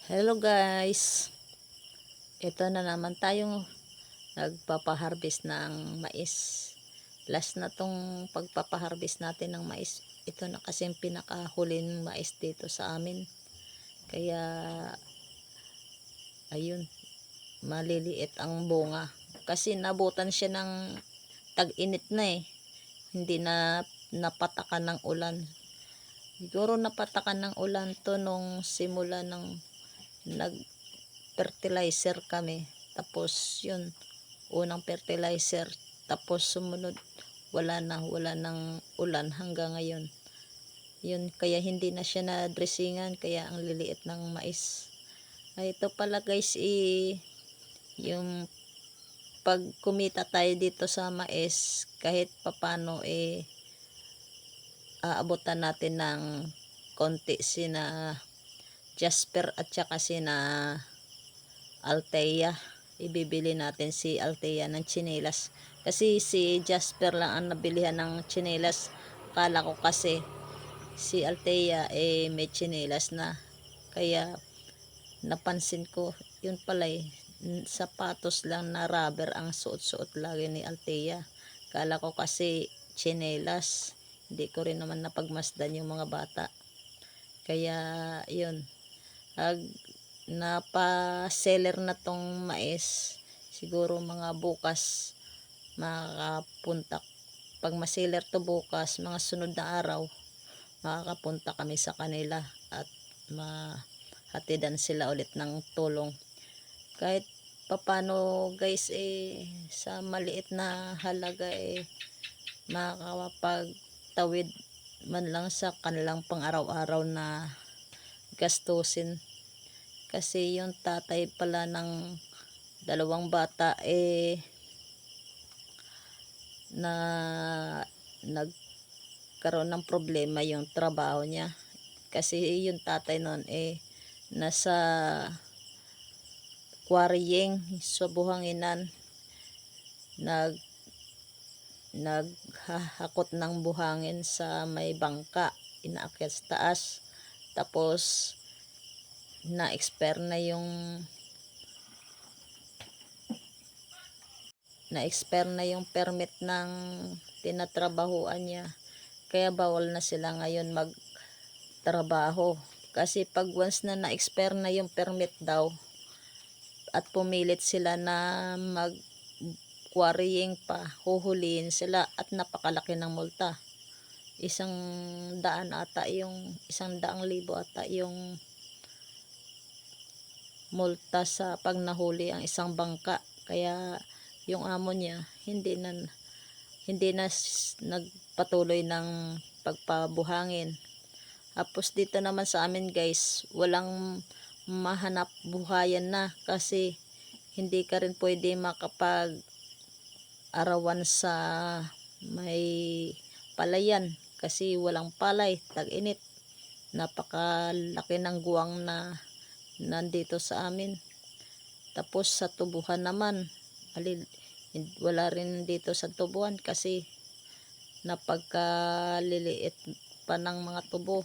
Hello guys, ito na naman tayong nagpapaharvest ng mais. Last na tong pagpapaharvest natin ng mais. Ito na kasi yung pinakahuling mais dito sa amin. Kaya ayun, maliliit ang bunga. Kasi nabutan siya ng tag-init na eh. Hindi na napatakan ng ulan. Siguro napatakan ng ulan to nung simula ng nag fertilizer kami, tapos yun, unang fertilizer, tapos sumunod wala nang ulan hanggang ngayon. Yun, kaya hindi na siya na dressingan, kaya ang liliit ng mais. Ay, ito pala guys, yung pag kumita tayo dito sa mais, kahit papano aabutan natin ng konti sina Jasper at saka sina Althea. Ibibili natin si Althea ng tsinelas. Kasi si Jasper lang ang nabilihan ng tsinelas. Akala ko kasi si Althea may tsinelas na. Kaya napansin ko, yun pala sapatos lang na rubber ang suot-suot lagi ni Althea. Akala ko kasi tsinelas. Hindi ko rin naman napagmasdan yung mga bata. Kaya yun. Napa-seller na tong mais, siguro mga bukas makakapunta. Pag ma-seller to bukas, mga sunod na araw makakapunta kami sa kanila at mahatidan sila ulit ng tulong. Kahit papano guys, sa maliit na halaga makakapagtawid man lang sa kanilang pang araw-araw na gastusin. Kasi yung tatay pala ng dalawang bata na nagkaroon ng problema yung trabaho niya. Kasi yung tatay noon nasa quarrying sa buhanginan, naghahakot ng buhangin sa may bangka, inaakyat sa taas. Tapos na-expire na yung permit ng tinatrabahuan niya, kaya bawal na sila ngayon magtrabaho. Kasi pag once na na-expire na yung permit daw at pumilit sila na mag quarrying pa, huhulihin sila at napakalaki ng multa. 100,000 ata yung multa sa pag nahuli ang isang bangka. Kaya yung amo niya hindi na nagpatuloy ng pagpabuhangin. Tapos dito naman sa amin guys, walang mahanap buhayan na kasi hindi ka rin pwede makapag arawan sa may palayan kasi walang palay, tag-init. Napakalaki ng guwang na nandito sa amin. Tapos sa tubuhan naman, wala rin dito sa tubuhan kasi napagkaliliit pa ng mga tubo.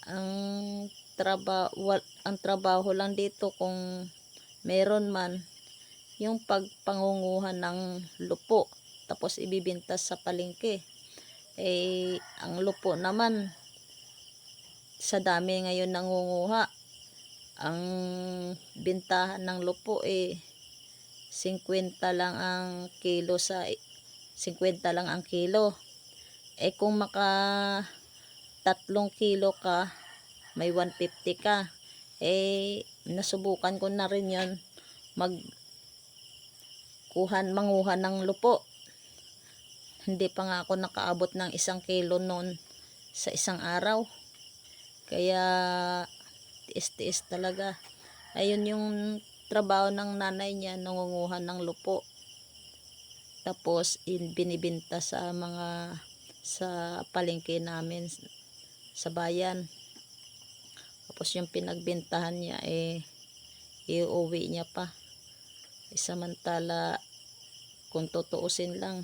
Ang trabaho lang dito kung meron man, yung pagpangunguhan ng lupo tapos ibibenta sa palengke. Ang lupo naman, sa dami ngayon nangunguha, ang bintahan ng lupo 50 lang ang kilo, 50 lang ang kilo. Kung maka 3 kilo ka, may 150 ka. Nasubukan ko na rin yon, manguha ng lupo. Hindi pa nga ako nakaabot ng 1 kilo noon sa isang araw. Kaya tiis-tiis talaga. Ayun yung trabaho ng nanay niya, nangunguha ng lupo. Tapos binibenta sa palengke namin sa bayan. Tapos yung pinagbentahan niya iuwi niya pa. Samantala kung tutuusin lang,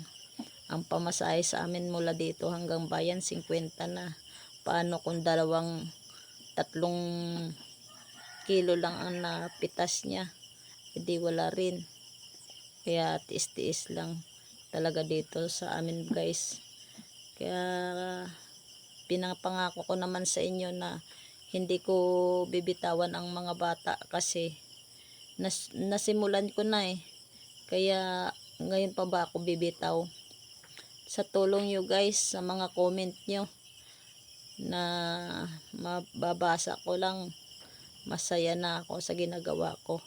ang pamasahe sa amin mula dito hanggang bayan 50 na. Paano kung tatlong kilo lang ang napitas niya. Hindi wala rin. Kaya tiis-tiis lang talaga dito sa amin guys. Kaya pinapangako ko naman sa inyo na hindi ko bibitawan ang mga bata kasi nasimulan ko na eh. Kaya ngayon pa ba ako bibitaw? Sa tulong nyo guys, sa mga comment nyo na mababasa ko lang, masaya na ako sa ginagawa ko.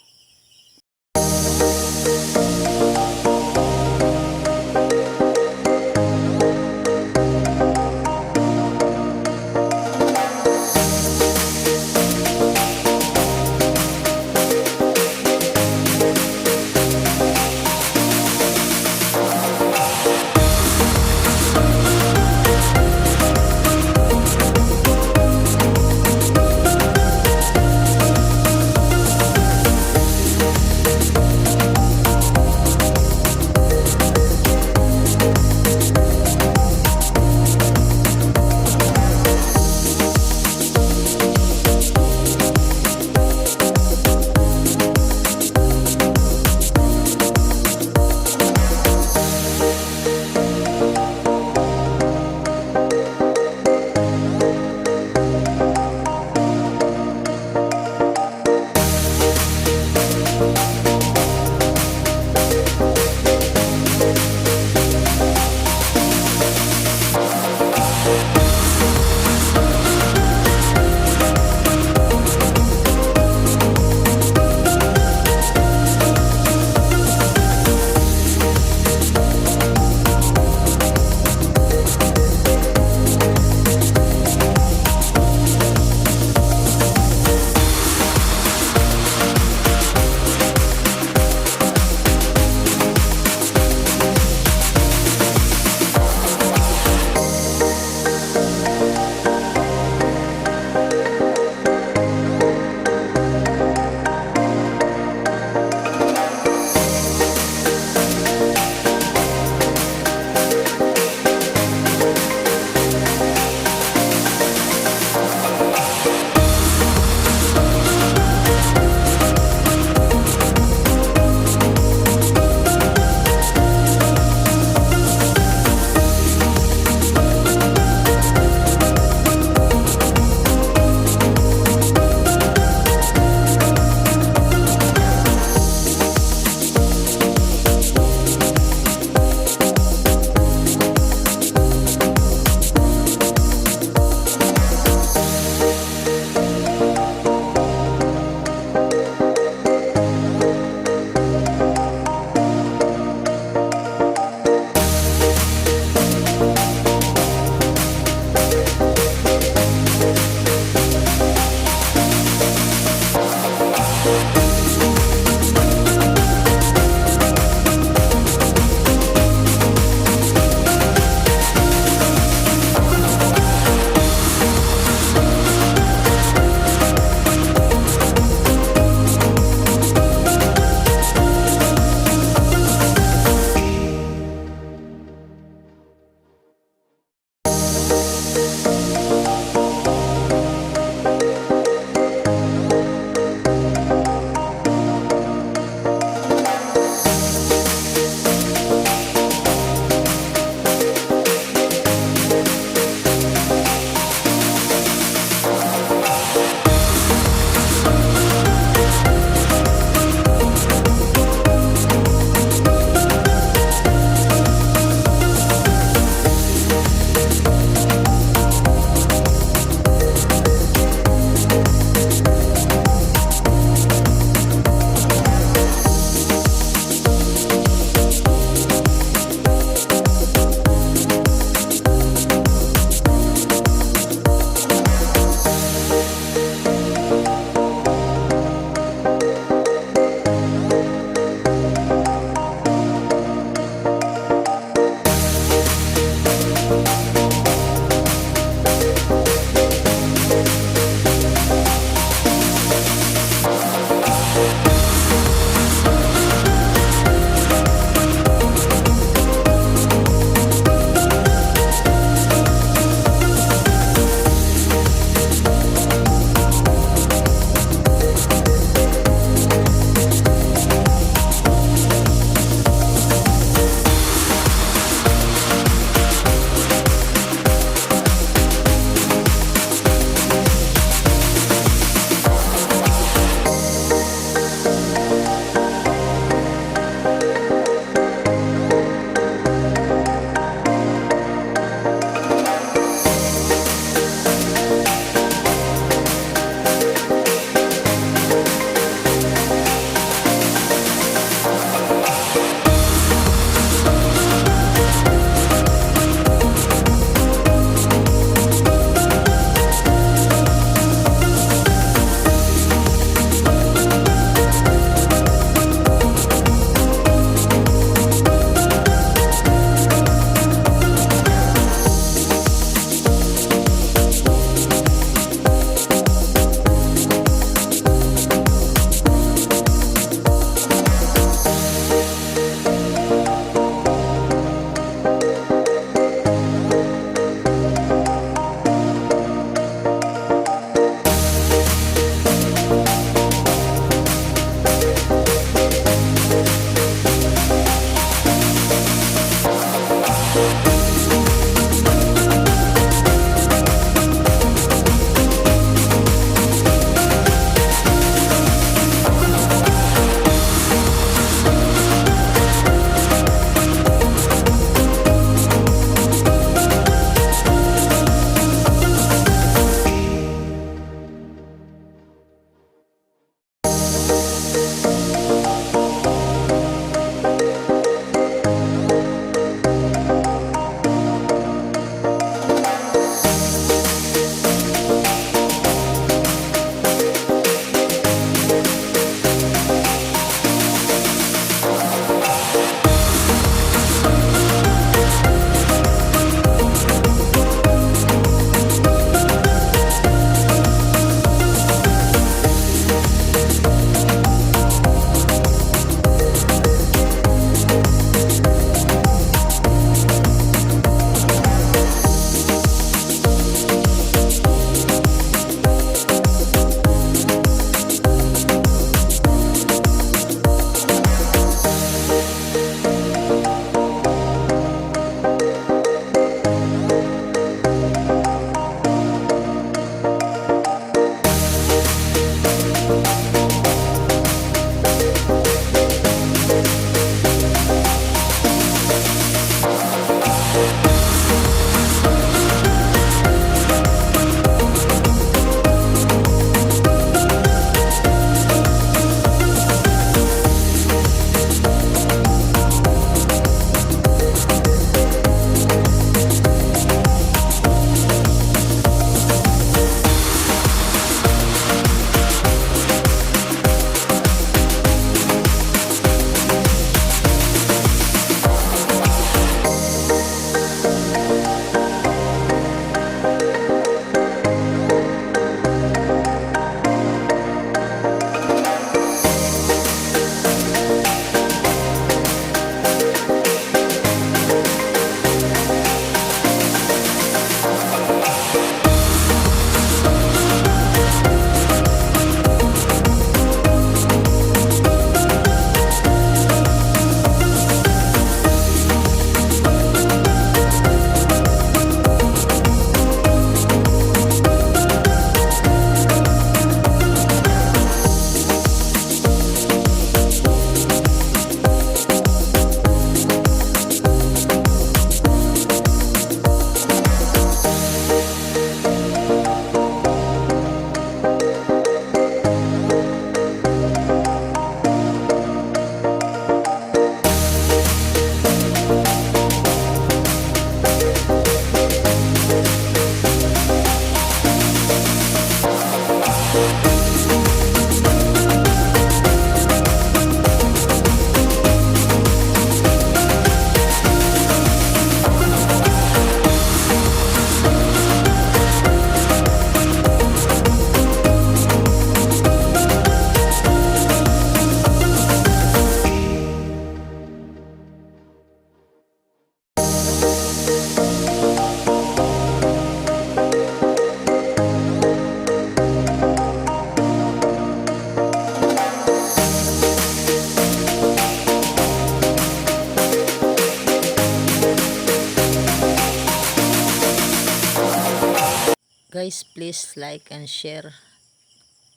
Guys, please like and share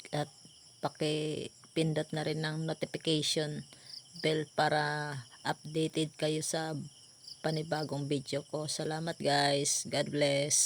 at paki-pindot na rin ng notification bell para updated kayo sa panibagong video ko. Salamat guys. God bless.